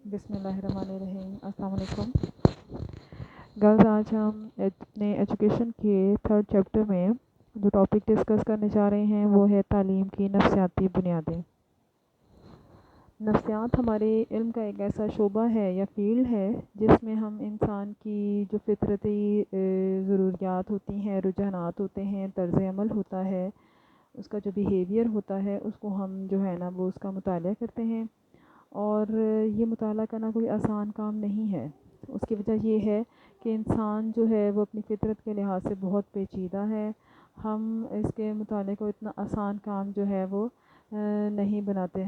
بسم اللہ الرحمن الرحیم۔ السلام علیکم گرلز، آج ہم اپنے ایجوکیشن کے تھرڈ چیپٹر میں جو ٹاپک ڈسکس کرنے جا رہے ہیں وہ ہے تعلیم کی نفسیاتی بنیادیں۔ نفسیات ہمارے علم کا ایک ایسا شعبہ ہے یا فیلڈ ہے جس میں ہم انسان کی جو فطرتی ضروریات ہوتی ہیں، رجحانات ہوتے ہیں، طرز عمل ہوتا ہے، اس کا جو بیہیویئر ہوتا ہے، اس کو ہم جو ہے نا وہ اس کا مطالعہ کرتے ہیں۔ اور یہ مطالعہ کرنا کوئی آسان کام نہیں ہے۔ اس کی وجہ یہ ہے کہ انسان جو ہے وہ اپنی فطرت کے لحاظ سے بہت پیچیدہ ہے۔ ہم اس کے مطالعے کو اتنا آسان کام جو ہے وہ نہیں بناتے۔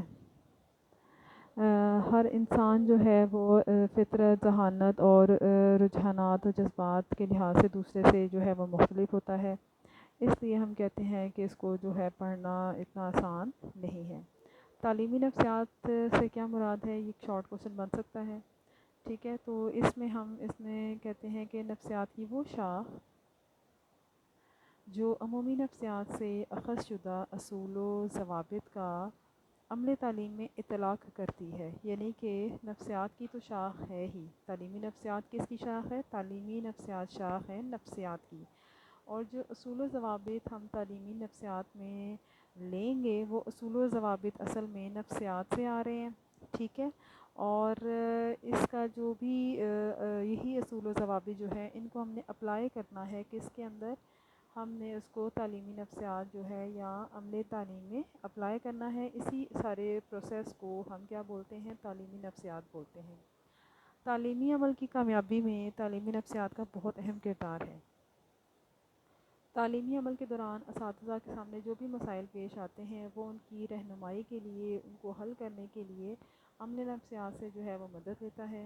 ہر انسان جو ہے وہ فطرت، ذہانت اور رجحانات و جذبات کے لحاظ سے دوسرے سے جو ہے وہ مختلف ہوتا ہے۔ اس لیے ہم کہتے ہیں کہ اس کو جو ہے پڑھنا اتنا آسان نہیں ہے۔ تعلیمی نفسیات سے کیا مراد ہے؟ یہ ایک شارٹ کوسچن بن سکتا ہے، ٹھیک ہے؟ تو اس میں کہتے ہیں کہ نفسیات کی وہ شاخ جو عمومی نفسیات سے اخذ شدہ اصول و ضوابط کا عمل تعلیم میں اطلاق کرتی ہے، یعنی کہ نفسیات کی تو شاخ ہے ہی۔ تعلیمی نفسیات کس کی شاخ ہے؟ تعلیمی نفسیات شاخ ہے نفسیات کی، اور جو اصول و ضوابط ہم تعلیمی نفسیات میں لیں گے وہ اصول و ضوابط اصل میں نفسیات سے آ رہے ہیں، ٹھیک ہے؟ اور اس کا جو بھی یہی اصول و ضوابط جو ہے ان کو ہم نے اپلائی کرنا ہے کس کے اندر؟ ہم نے اس کو تعلیمی نفسیات جو ہے یا عمل تعلیم میں اپلائی کرنا ہے۔ اسی سارے پروسیس کو ہم کیا بولتے ہیں؟ تعلیمی نفسیات بولتے ہیں۔ تعلیمی عمل کی کامیابی میں تعلیمی نفسیات کا بہت اہم کردار ہے۔ تعلیمی عمل کے دوران اساتذہ کے سامنے جو بھی مسائل پیش آتے ہیں وہ ان کی رہنمائی کے لیے، ان کو حل کرنے کے لیے عمل نفسیات سے جو ہے وہ مدد لیتا ہے۔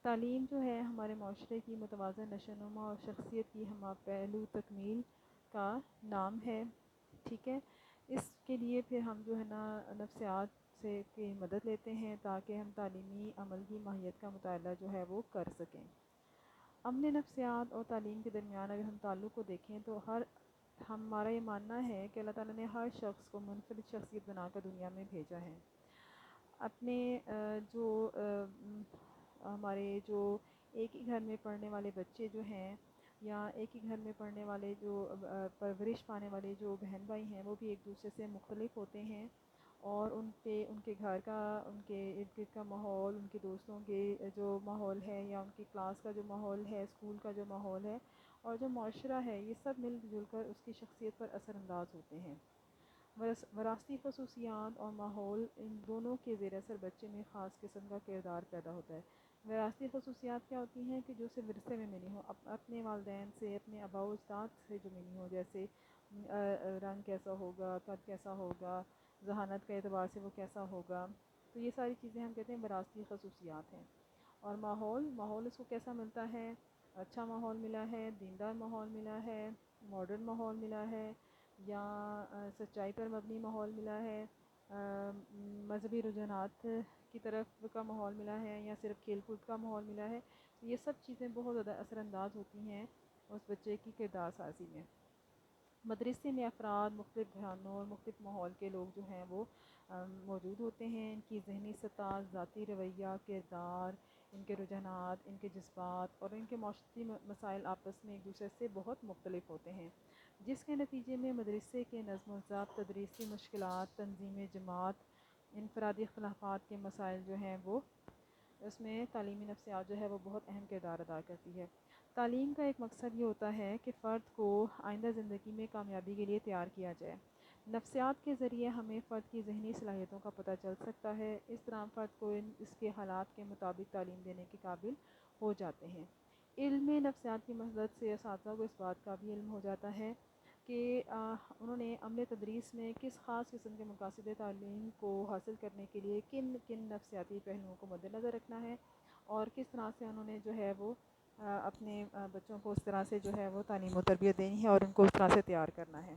تعلیم جو ہے ہمارے معاشرے کی متوازن نشوونما اور شخصیت کی ہمہ پہلو تکمیل کا نام ہے، ٹھیک ہے؟ اس کے لیے پھر ہم جو ہے نا نفسیات سے کی مدد لیتے ہیں تاکہ ہم تعلیمی عمل کی ماہیت کا مطالعہ جو ہے وہ کر سکیں۔ عمل نفسیات اور تعلیم کے درمیان اگر ہم تعلق کو دیکھیں تو ہمارا یہ ماننا ہے کہ اللہ تعالیٰ نے ہر شخص کو منفرد شخصیت بنا کر دنیا میں بھیجا ہے۔ اپنے جو ہمارے جو ایک ہی گھر میں پڑھنے والے بچے جو ہیں یا ایک ہی گھر میں پڑھنے والے جو پرورش پانے والے جو بہن بھائی ہیں وہ بھی ایک دوسرے سے مختلف ہوتے ہیں، اور ان کے گھر کا، ان کے ارد گرد کا ماحول، ان کے دوستوں کے جو ماحول ہے یا ان کی کلاس کا جو ماحول ہے، اسکول کا جو ماحول ہے اور جو معاشرہ ہے، یہ سب مل جل کر اس کی شخصیت پر اثر انداز ہوتے ہیں۔ وراثتی خصوصیات اور ماحول، ان دونوں کے زیر اثر بچے میں خاص قسم کا کردار پیدا ہوتا ہے۔ وراثتی خصوصیات کیا ہوتی ہیں؟ کہ جو صرف ورثے میں ملی ہوں، اپنے والدین سے، اپنے آباء و اجداد سے جو ملی ہوں، جیسے رنگ کیسا ہوگا، قد کیسا ہوگا، ذہانت کے اعتبار سے وہ کیسا ہوگا، تو یہ ساری چیزیں ہم کہتے ہیں وراثتی خصوصیات ہیں۔ اور ماحول اس کو کیسا ملتا ہے؟ اچھا ماحول ملا ہے، دیندار ماحول ملا ہے، ماڈرن ماحول ملا ہے، یا سچائی پر مبنی ماحول ملا ہے، مذہبی رجحانات کی طرف کا ماحول ملا ہے، یا صرف کھیل کود کا ماحول ملا ہے، تو یہ سب چیزیں بہت زیادہ اثر انداز ہوتی ہیں اس بچے کی کردار سازی میں۔ مدرسے میں افراد مختلف گھرانوں اور مختلف ماحول کے لوگ جو ہیں وہ موجود ہوتے ہیں۔ ان کی ذہنی سطح، ذاتی رویہ، کردار، ان کے رجحانات، ان کے جذبات اور ان کے معاشرتی مسائل آپس میں ایک دوسرے سے بہت مختلف ہوتے ہیں، جس کے نتیجے میں مدرسے کے نظم و ضبط، تدریسی مشکلات، تنظیم جماعت، انفرادی اختلافات کے مسائل جو ہیں وہ اس میں تعلیمی نفسیات جو ہے وہ بہت اہم کردار ادا کرتی ہے۔ تعلیم کا ایک مقصد یہ ہوتا ہے کہ فرد کو آئندہ زندگی میں کامیابی کے لیے تیار کیا جائے۔ نفسیات کے ذریعے ہمیں فرد کی ذہنی صلاحیتوں کا پتہ چل سکتا ہے، اس طرح فرد کو اس کے حالات کے مطابق تعلیم دینے کے قابل ہو جاتے ہیں۔ علم نفسیات کی مدد سے اساتذہ کو اس بات کا بھی علم ہو جاتا ہے کہ انہوں نے عمل تدریس میں کس خاص قسم کے مقاصد تعلیم کو حاصل کرنے کے لیے کن کن نفسیاتی پہلوؤں کو مد نظر رکھنا ہے، اور کس طرح سے انہوں نے جو ہے وہ اپنے بچوں کو اس طرح سے جو ہے وہ تعلیم و تربیت دینی ہے اور ان کو اس طرح سے تیار کرنا ہے۔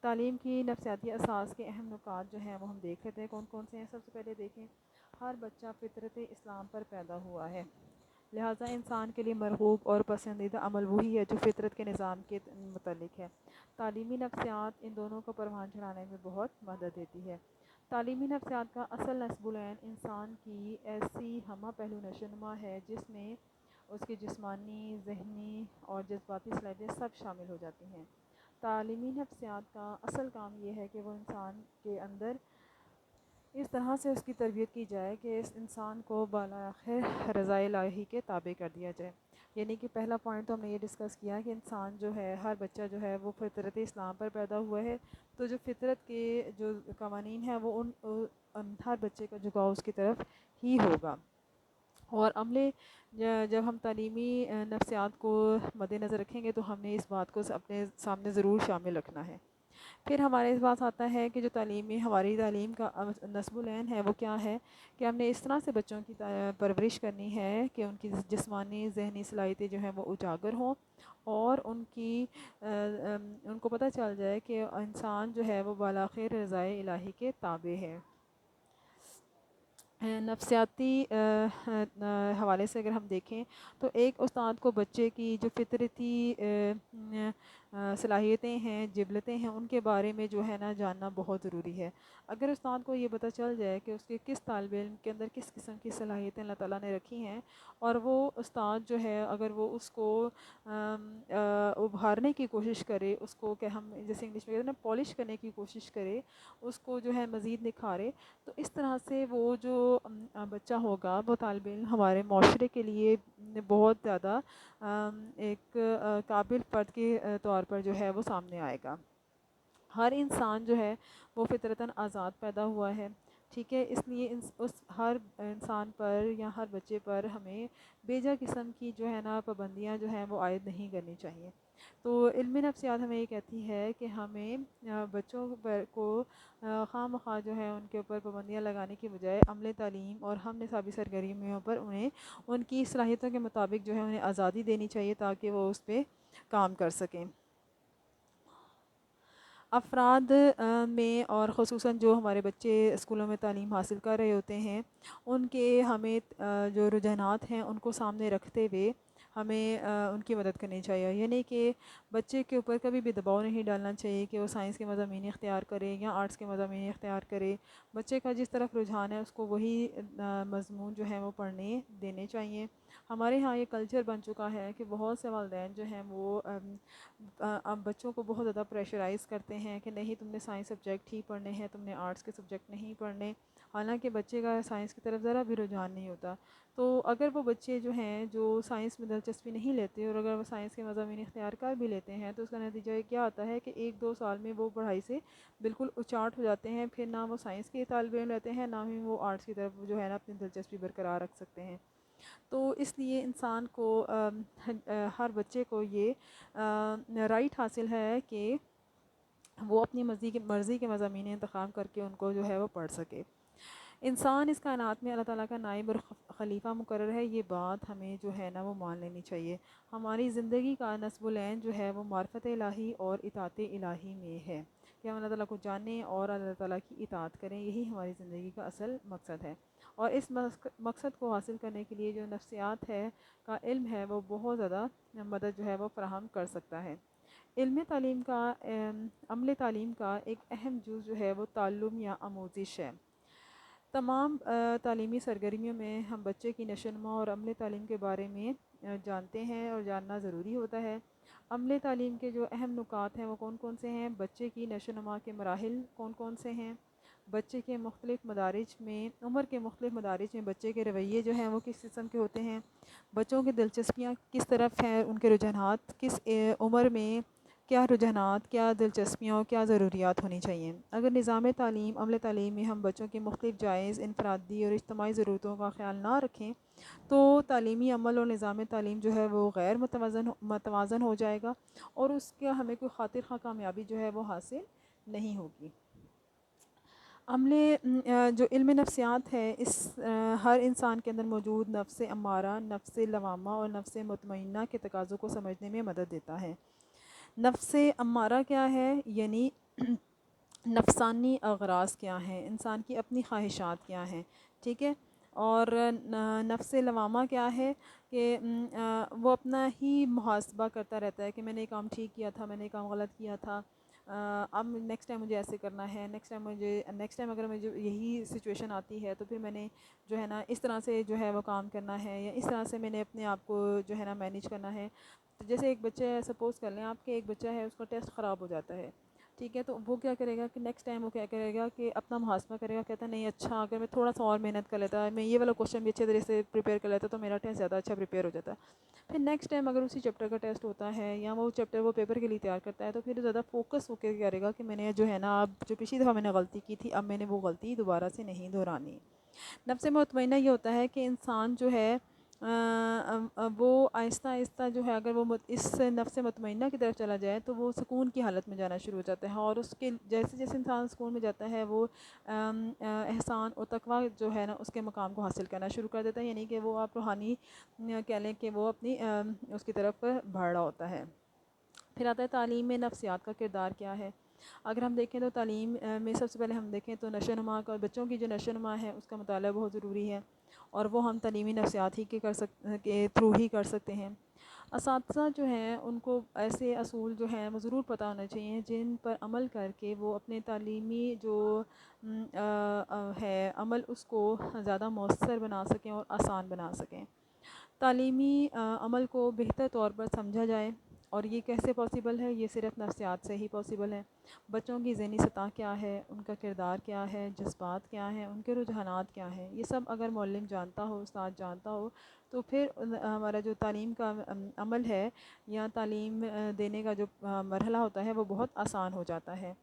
تعلیم کی نفسیاتی اساس کے اہم نکات جو ہیں وہ ہم دیکھ لیتے ہیں کون کون سے ہیں۔ سب سے پہلے دیکھیں، ہر بچہ فطرت اسلام پر پیدا ہوا ہے، لہٰذا انسان کے لیے مرغوب اور پسندیدہ عمل وہی ہے جو فطرت کے نظام کے متعلق ہے۔ تعلیمی نفسیات ان دونوں کو پروان چڑھانے میں بہت مدد دیتی ہے۔ تعلیمی نفسیات کا اصل نصب العین انسان کی ایسی ہمہ پہلو نشوونما ہے جس میں اس کی جسمانی، ذہنی اور جذباتی صلاحیتیں سب شامل ہو جاتی ہیں۔ تعلیمی نفسیات کا اصل کام یہ ہے کہ وہ انسان کے اندر اس طرح سے اس کی تربیت کی جائے کہ اس انسان کو بالآخر رضا الہی کے تابع کر دیا جائے۔ یعنی کہ پہلا پوائنٹ تو ہم نے یہ ڈسکس کیا کہ انسان جو ہے، ہر بچہ جو ہے وہ فطرت اسلام پر پیدا ہوا ہے، تو جو فطرت کے جو قوانین ہیں وہ ہر بچے کا جھکاؤ اس کی طرف ہی ہوگا۔ اور عملے جب ہم تعلیمی نفسیات کو مد نظر رکھیں گے تو ہم نے اس بات کو اپنے سامنے ضرور شامل رکھنا ہے۔ پھر ہمارے اس بات آتا ہے کہ جو ہماری تعلیم کا نصب العین ہے وہ کیا ہے کہ ہم نے اس طرح سے بچوں کی پرورش کرنی ہے کہ ان کی جسمانی، ذہنی صلاحیتیں جو ہیں وہ اجاگر ہوں، اور ان کو پتہ چل جائے کہ انسان جو ہے وہ بالآخر رضا الہی کے تابع ہے۔ نفسیاتی حوالے سے اگر ہم دیکھیں تو ایک استاد کو بچے کی جو فطرتی صلاحیتیں ہیں، جبلتیں ہیں، ان کے بارے میں جو ہے نا جاننا بہت ضروری ہے۔ اگر استاد کو یہ پتہ چل جائے کہ اس کے کس طالب علم کے اندر کس قسم کی صلاحیتیں اللہ تعالیٰ نے رکھی ہیں، اور وہ استاد جو ہے اگر وہ اس کو ابھارنے کی کوشش کرے، اس کو کہ ہم جیسے انگلش میں کہتے ہیں نا پالش کرنے کی کوشش کرے، اس کو جو ہے مزید نکھارے، تو اس طرح سے وہ جو بچہ ہوگا، وہ طالب علم ہمارے معاشرے کے لیے بہت زیادہ ایک قابل فرد کے طور پر جو ہے وہ سامنے آئے گا۔ ہر انسان جو ہے وہ فطرتاً آزاد پیدا ہوا ہے، ٹھیک ہے، اس لیے اس ہر انسان پر یا ہر بچے پر ہمیں بیجا قسم کی جو ہے نا پابندیاں جو ہیں وہ عائد نہیں کرنی چاہیے۔ تو علم نفسیات ہمیں یہ کہتی ہے کہ ہمیں بچوں کو خواہ مخواہ جو ہے ان کے اوپر پابندیاں لگانے کی بجائے عمل تعلیم اور ہم نصابی سرگرمیوں پر انہیں ان کی صلاحیتوں کے مطابق جو ہے انہیں آزادی دینی چاہیے تاکہ وہ اس پہ کام کر سکیں۔ افراد میں اور خصوصاً جو ہمارے بچے اسکولوں میں تعلیم حاصل کر رہے ہوتے ہیں، ان کے ہمیں جو رجحانات ہیں ان کو سامنے رکھتے ہوئے ہمیں ان کی مدد کرنی چاہیے۔ یعنی کہ بچے کے اوپر کبھی بھی دباؤ نہیں ڈالنا چاہیے کہ وہ سائنس کے مضامین اختیار کرے یا آرٹس کے مضامین اختیار کرے۔ بچے کا جس طرف رجحان ہے اس کو وہی مضمون جو ہیں وہ پڑھنے دینے چاہیے۔ ہمارے ہاں یہ کلچر بن چکا ہے کہ بہت سے والدین جو ہیں وہ اب بچوں کو بہت زیادہ پریشرائز کرتے ہیں کہ نہیں تم نے سائنس سبجیکٹ ہی پڑھنے ہیں، تم نے آرٹس کے سبجیکٹ نہیں پڑھنے، حالانکہ بچے کا سائنس کی طرف ذرا بھی رجحان نہیں ہوتا۔ تو اگر وہ بچے جو ہیں جو سائنس میں دلچسپی نہیں لیتے اور اگر وہ سائنس کے مضامین اختیار کر بھی لیتے ہیں تو اس کا نتیجہ کیا آتا ہے کہ 1-2 سال میں وہ پڑھائی سے بالکل اچاٹ ہو جاتے ہیں، پھر نہ وہ سائنس کے طالب علم رہتے ہیں، نہ ہی وہ آرٹس کی طرف جو ہے نا اپنی دلچسپی برقرار رکھ سکتے ہیں۔ تو اس لیے انسان کو ہر بچے کو یہ رائٹ حاصل ہے کہ وہ اپنی مرضی کے مضامین انتخاب کر کے ان کو جو ہے وہ پڑھ سکے۔ انسان اس کائنات میں اللہ تعالیٰ کا نائب اور خلیفہ مقرر ہے، یہ بات ہمیں جو ہے نا وہ مان لینی چاہیے۔ ہماری زندگی کا نصب العین جو ہے وہ معرفت الہی اور اطاعت الہی میں ہے کہ ہم اللہ تعالیٰ کو جانیں اور اللہ تعالیٰ کی اطاعت کریں، یہی ہماری زندگی کا اصل مقصد ہے۔ اور اس مقصد کو حاصل کرنے کے لیے جو نفسیات کا علم ہے وہ بہت زیادہ مدد جو ہے وہ فراہم کر سکتا ہے۔ عمل تعلیم کا ایک اہم جز جو ہے وہ تعلم یا آموزش ہے۔ تمام تعلیمی سرگرمیوں میں ہم بچے کی نشوونما اور عمل تعلیم کے بارے میں جانتے ہیں اور جاننا ضروری ہوتا ہے۔ عمل تعلیم کے جو اہم نکات ہیں وہ کون کون سے ہیں؟ بچے کی نشوونما کے مراحل کون کون سے ہیں؟ بچے کے مختلف مدارج میں، عمر کے مختلف مدارج میں بچے کے رویے جو ہیں وہ کس قسم کے ہوتے ہیں؟ بچوں کی دلچسپیاں کس طرف ہیں، ان کے رجحانات کس عمر میں، کیا رجحانات، کیا دلچسپیاں، کیا ضروریات ہونی چاہیے۔ اگر نظام تعلیم، عمل تعلیم میں ہم بچوں کی مختلف جائز، انفرادی اور اجتماعی ضرورتوں کا خیال نہ رکھیں تو تعلیمی عمل اور نظام تعلیم جو ہے وہ غیر متوازن ہو جائے گا اور اس کا ہمیں کوئی خاطر خواہ کامیابی جو ہے وہ حاصل نہیں ہوگی۔ جو علم نفسیات ہے اس ہر انسان کے اندر موجود نفس امارہ، نفس لوامہ اور نفس مطمئنہ کے تقاضوں کو سمجھنے میں مدد دیتا ہے۔ نفس امارہ کیا ہے؟ یعنی نفسانی اغراض کیا ہیں، انسان کی اپنی خواہشات کیا ہیں، ٹھیک ہے۔ اور نفس لوامہ کیا ہے کہ وہ اپنا ہی محاسبہ کرتا رہتا ہے کہ میں نے یہ کام ٹھیک کیا تھا، میں نے یہ کام غلط کیا تھا، اب نیکسٹ ٹائم مجھے ایسے کرنا ہے، نیکسٹ ٹائم اگر مجھے یہی سچویشن آتی ہے تو پھر میں نے جو ہے نا اس طرح سے جو ہے وہ کام کرنا ہے، یا اس طرح سے میں نے اپنے آپ کو جو ہے نا مینیج کرنا ہے۔ تو جیسے ایک بچہ ہے، سپوز کر لیں آپ کے ایک بچہ ہے، اس کا ٹیسٹ خراب ہو جاتا ہے، ٹھیک ہے، تو وہ کیا کرے گا کہ نیکسٹ ٹائم وہ کیا کرے گا کہ اپنا محاسبہ کرے گا، کہتا ہے نہیں اچھا اگر میں تھوڑا سا اور محنت کر لیتا، میں یہ والا کوشچن بھی اچھے طرح سے پریپیئر کر لیتا تو میرا ٹیسٹ زیادہ اچھا پریپیئر ہو جاتا۔ پھر نیکسٹ ٹائم اگر اسی چیپٹر کا ٹیسٹ ہوتا ہے یا وہ چیپٹر وہ پیپر کے لیے تیار کرتا ہے تو پھر زیادہ فوکس ہو کے کرے گا کہ میں نے جو ہے نا اب جو پچھلی دفعہ میں نے غلطی کی تھی اب میں نے وہ غلطی دوبارہ سے نہیں دہرانی۔ نفس مطمئنہ یہ ہوتا ہے کہ انسان جو ہے وہ آہستہ آہستہ جو ہے اگر وہ اس نفس مطمئنہ کی طرف چلا جائے تو وہ سکون کی حالت میں جانا شروع ہو جاتا ہے، اور اس کے جیسے جیسے انسان سکون میں جاتا ہے وہ احسان اور تقوی جو ہے نا اس کے مقام کو حاصل کرنا شروع کر دیتا ہے، یعنی کہ وہ آپ روحانی کہہ لیں کہ وہ اپنی اس کی طرف بڑھ رہا ہوتا ہے۔ پھر آتا ہے تعلیم میں نفسیات کا کردار کیا ہے۔ اگر ہم دیکھیں تو تعلیم میں سب سے پہلے ہم دیکھیں تو نشو و نما کا، بچوں کی جو نشو و نما ہے اس کا مطالعہ بہت ضروری ہے، اور وہ ہم تعلیمی نفسیات ہی کے تھرو ہی کر سکتے ہیں۔ اساتذہ جو ہیں ان کو ایسے اصول جو ہیں وہ ضرور پتہ ہونا چاہیے جن پر عمل کر کے وہ اپنے تعلیمی جو ہے عمل اس کو زیادہ مؤثر بنا سکیں اور آسان بنا سکیں۔ تعلیمی عمل کو بہتر طور پر سمجھا جائے، اور یہ کیسے پاسبل ہے؟ یہ صرف نفسیات سے ہی پاسبل ہے۔ بچوں کی ذہنی سطح کیا ہے، ان کا کردار کیا ہے، جذبات کیا ہیں، ان کے رجحانات کیا ہیں، یہ سب اگر معلم جانتا ہو، استاد جانتا ہو تو پھر ہمارا جو تعلیم کا عمل ہے یا تعلیم دینے کا جو مرحلہ ہوتا ہے وہ بہت آسان ہو جاتا ہے۔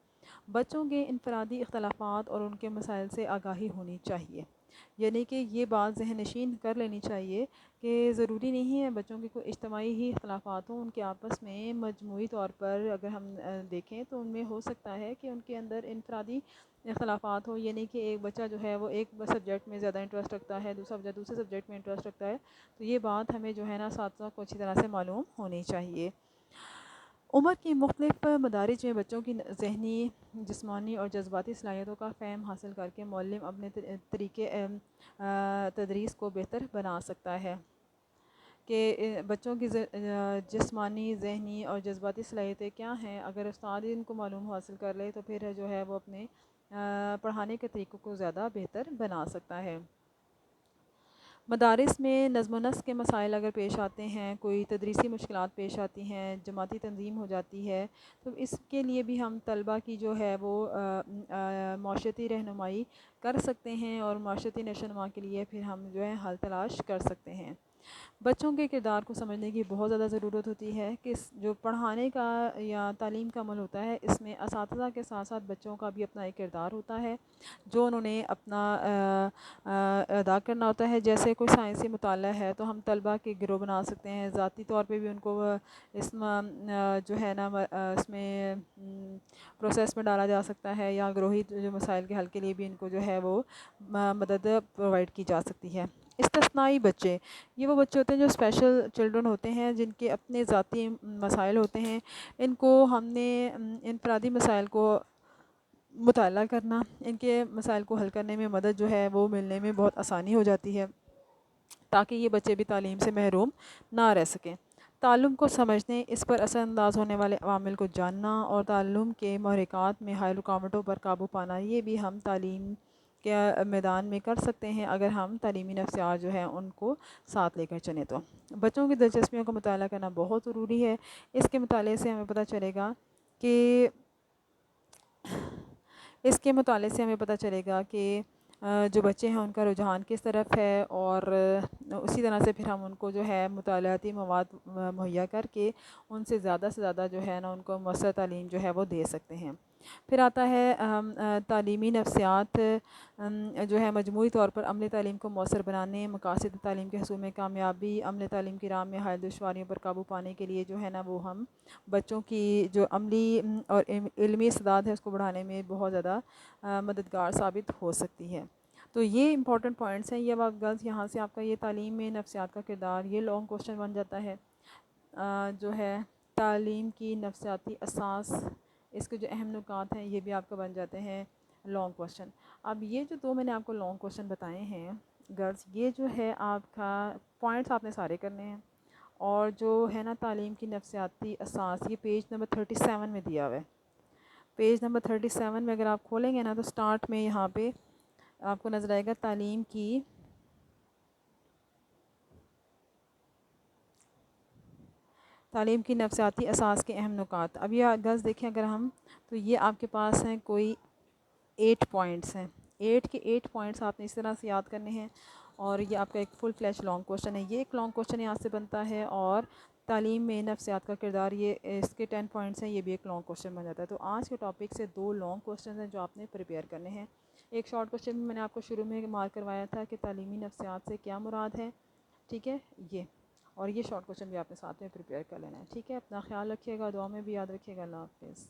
بچوں کے انفرادی اختلافات اور ان کے مسائل سے آگاہی ہونی چاہیے، یعنی کہ یہ بات ذہن نشین کر لینی چاہیے کہ ضروری نہیں ہے بچوں کے کوئی اجتماعی ہی اختلافات ہوں، ان کے آپس میں مجموعی طور پر اگر ہم دیکھیں تو ان میں ہو سکتا ہے کہ ان کے اندر انفرادی اختلافات ہوں، یعنی کہ ایک بچہ جو ہے وہ ایک سبجیکٹ میں زیادہ انٹرسٹ رکھتا ہے، دوسرا بچہ دوسرے سبجیکٹ میں انٹرسٹ رکھتا ہے، تو یہ بات ہمیں جو ہے نا اساتذہ کو اچھی طرح سے معلوم ہونی چاہیے۔ عمر کی مختلف مدارج میں بچوں کی ذہنی، جسمانی اور جذباتی صلاحیتوں کا فہم حاصل کر کے معلم اپنے طریقے تدریس کو بہتر بنا سکتا ہے کہ بچوں کی جسمانی، ذہنی اور جذباتی صلاحیتیں کیا ہیں۔ اگر استاد ان کو معلوم حاصل کر لے تو پھر جو ہے وہ اپنے پڑھانے کے طریقوں کو زیادہ بہتر بنا سکتا ہے۔ مدارس میں نظم و نسق کے مسائل اگر پیش آتے ہیں، کوئی تدریسی مشکلات پیش آتی ہیں، جماعتی تنظیم ہو جاتی ہے، تو اس کے لیے بھی ہم طلبہ کی جو ہے وہ معاشرتی رہنمائی کر سکتے ہیں، اور معاشرتی نشو و نما کے لیے پھر ہم جو ہے حل تلاش کر سکتے ہیں۔ بچوں کے کردار کو سمجھنے کی بہت زیادہ ضرورت ہوتی ہے کہ جو پڑھانے کا یا تعلیم کا عمل ہوتا ہے اس میں اساتذہ کے ساتھ ساتھ بچوں کا بھی اپنا ایک کردار ہوتا ہے جو انہوں نے اپنا ادا کرنا ہوتا ہے۔ جیسے کوئی سائنسی مطالعہ ہے تو ہم طلبہ کے گروہ بنا سکتے ہیں، ذاتی طور پہ بھی ان کو اس میں جو ہے نا اس میں پروسیس میں ڈالا جا سکتا ہے، یا گروہی جو مسائل کے حل کے لیے بھی ان کو جو ہے وہ مدد پرووائڈ کی جا سکتی ہے۔ استثنائی بچے، یہ وہ بچے ہوتے ہیں جو اسپیشل چلڈرن ہوتے ہیں جن کے اپنے ذاتی مسائل ہوتے ہیں، ان کو ہم نے انفرادی مسائل کو مطالعہ کرنا، ان کے مسائل کو حل کرنے میں مدد جو ہے وہ ملنے میں بہت آسانی ہو جاتی ہے تاکہ یہ بچے بھی تعلیم سے محروم نہ رہ سکیں۔ تعلم کو سمجھنے، اس پر اثر انداز ہونے والے عوامل کو جاننا اور تعلم کے محرکات میں حائل رکاوٹوں پر قابو پانا، یہ بھی ہم تعلیم کے میدان میں کر سکتے ہیں اگر ہم تعلیمی نفسیات جو ہیں ان کو ساتھ لے کر چلیں تو۔ بچوں کی دلچسپیوں کا مطالعہ کرنا بہت ضروری ہے، اس کے مطالعے سے ہمیں پتہ چلے گا کہ جو بچے ہیں ان کا رجحان کس طرف ہے، اور اسی طرح سے پھر ہم ان کو جو ہے مطالعاتی مواد مہیا کر کے ان سے زیادہ جو ہے نا ان کو مؤثر تعلیم جو ہے وہ دے سکتے ہیں۔ پھر آتا ہے تعلیمی نفسیات جو ہے مجموعی طور پر عملی تعلیم کو مؤثر بنانے، مقاصد تعلیم کے حصول میں کامیابی، عملی تعلیم کی راہ میں حائل دشواریوں پر قابو پانے کے لیے جو ہے نا وہ ہم بچوں کی جو عملی اور علمی استعداد ہے اس کو بڑھانے میں بہت زیادہ مددگار ثابت ہو سکتی ہے۔ تو یہ امپورٹنٹ پوائنٹس ہیں، یہ اب گرلز یہاں سے آپ کا یہ تعلیم میں نفسیات کا کردار، یہ لانگ کوسچن بن جاتا ہے جو ہے تعلیم کی نفسیاتی اساس، اس کے جو اہم نکات ہیں یہ بھی آپ کا بن جاتے ہیں لانگ کوسچن۔ اب یہ جو دو میں نے آپ کو لانگ کوسچن بتائے ہیں گرلز، یہ جو ہے آپ کا پوائنٹس آپ نے سارے کرنے ہیں، اور جو ہے نا تعلیم کی نفسیاتی اساس، یہ پیج نمبر 37 میں دیا ہوا ہے۔ پیج نمبر 37 میں اگر آپ کھولیں گے نا تو سٹارٹ میں یہاں پہ آپ کو نظر آئے گا تعلیم کی نفسیاتی اساس کے اہم نکات. اب یہ غرض دیکھیں اگر ہم تو یہ آپ کے پاس ہیں کوئی 8 پوائنٹس ہیں. 8 کے 8 پوائنٹس آپ نے اس طرح سے یاد کرنے ہیں اور یہ آپ کا ایک فل فلیش لانگ کوشچن ہے. یہ ایک لانگ کوشچن یہاں سے بنتا ہے اور تعلیم میں نفسیات کا کردار یہ اس کے 10 پوائنٹس ہیں. یہ بھی ایک لانگ کوشچن بن جاتا ہے. تو آج کے ٹاپک سے 2 لانگ کوشچن ہیں جو آپ نے پریپیئر کرنے ہیں. ایک شارٹ کوشچن میں نے آپ کو شروع میں مارک کروایا تھا کہ تعلیمی نفسیات سے کیا مراد ہے. ٹھیک ہے یہ اور یہ شارٹ کوشچن بھی آپ نے ساتھ میں پریپیئر کر لینا ہے. ٹھیک ہے اپنا خیال رکھیے گا, دعا میں بھی یاد رکھیے گا. اللہ حافظ.